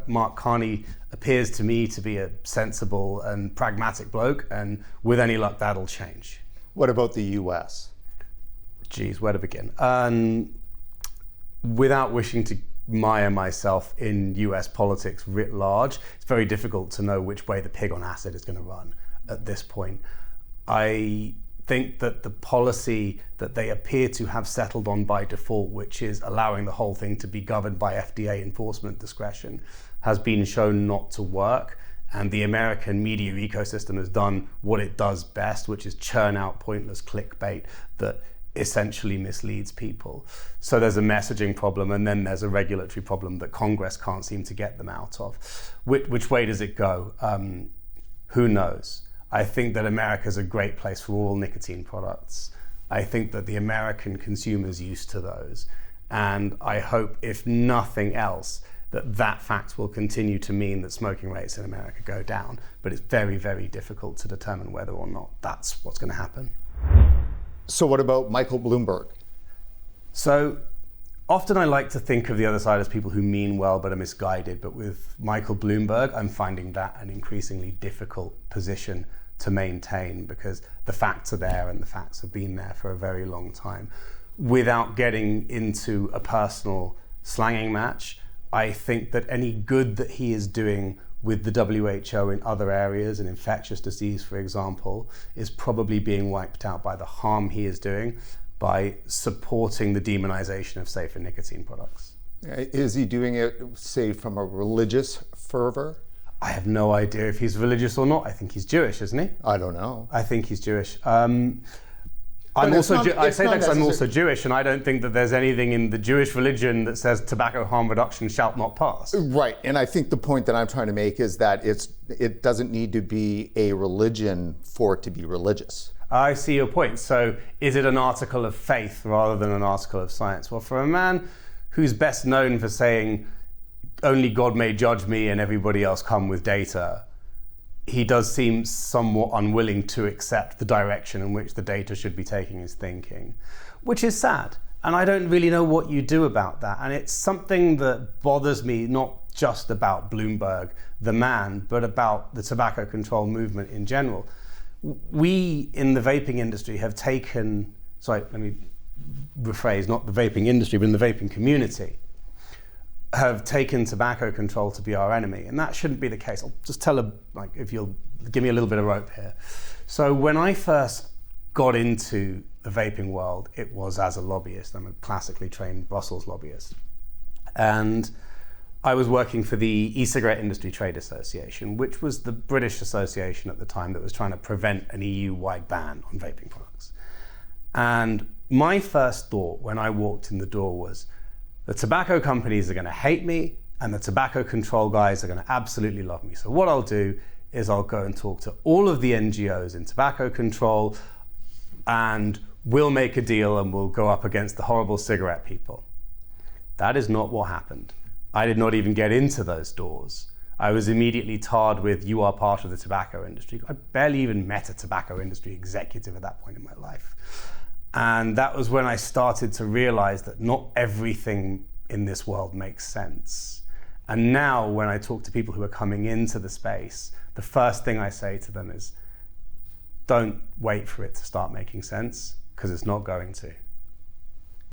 Mark Carney appears to me to be a sensible and pragmatic bloke, and with any luck, that'll change. What about the US? Geez, where to begin? Without wishing to mire myself in US politics writ large, it's very difficult to know which way the pig on acid is going to run at this point. I think that the policy that they appear to have settled on by default, which is allowing the whole thing to be governed by FDA enforcement discretion, has been shown not to work. And the American media ecosystem has done what it does best, which is churn out pointless clickbait that essentially misleads people. So there's a messaging problem, and then there's a regulatory problem that Congress can't seem to get them out of. Which way does it go? Who knows? I think that America's a great place for all nicotine products. I think that the American consumer's used to those. And I hope, if nothing else, that fact will continue to mean that smoking rates in America go down. But it's very, very difficult to determine whether or not that's what's going to happen. So what about Michael Bloomberg? So often I like to think of the other side as people who mean well but are misguided. But with Michael Bloomberg, I'm finding that an increasingly difficult position to maintain, because the facts are there and the facts have been there for a very long time. Without getting into a personal slanging match, I think that any good that he is doing with the WHO in other areas, in infectious disease, for example, is probably being wiped out by the harm he is doing by supporting the demonization of safer nicotine products. Is he doing it, say, from a religious fervor? I have no idea if he's religious or not. I think he's Jewish, isn't he? I don't know. I think he's Jewish. I'm also Jewish, and I don't think that there's anything in the Jewish religion that says tobacco harm reduction shall not pass. Right, and I think the point that I'm trying to make is that it doesn't need to be a religion for it to be religious. I see your point. So is it an article of faith rather than an article of science? Well, for a man who's best known for saying, only God may judge me and everybody else come with data, he does seem somewhat unwilling to accept the direction in which the data should be taking his thinking, which is sad. And I don't really know what you do about that. And it's something that bothers me, not just about Bloomberg, the man, but about the tobacco control movement in general. We in the vaping industry have taken, not the vaping industry, but in the vaping community, have taken tobacco control to be our enemy, and that shouldn't be the case. I'll just tell if you'll give me a little bit of rope here. So when I first got into the vaping world, it was as a lobbyist. I'm a classically trained Brussels lobbyist. And I was working for the E-Cigarette Industry Trade Association, which was the British association at the time that was trying to prevent an EU-wide ban on vaping products. And my first thought when I walked in the door was, the tobacco companies are going to hate me, and the tobacco control guys are going to absolutely love me. So what I'll do is I'll go and talk to all of the NGOs in tobacco control, and we'll make a deal and we'll go up against the horrible cigarette people. That is not what happened. I did not even get into those doors. I was immediately tarred with, you are part of the tobacco industry. I barely even met a tobacco industry executive at that point in my life. And that was when I started to realize that not everything in this world makes sense. And now when I talk to people who are coming into the space, the first thing I say to them is, don't wait for it to start making sense, because it's not going to.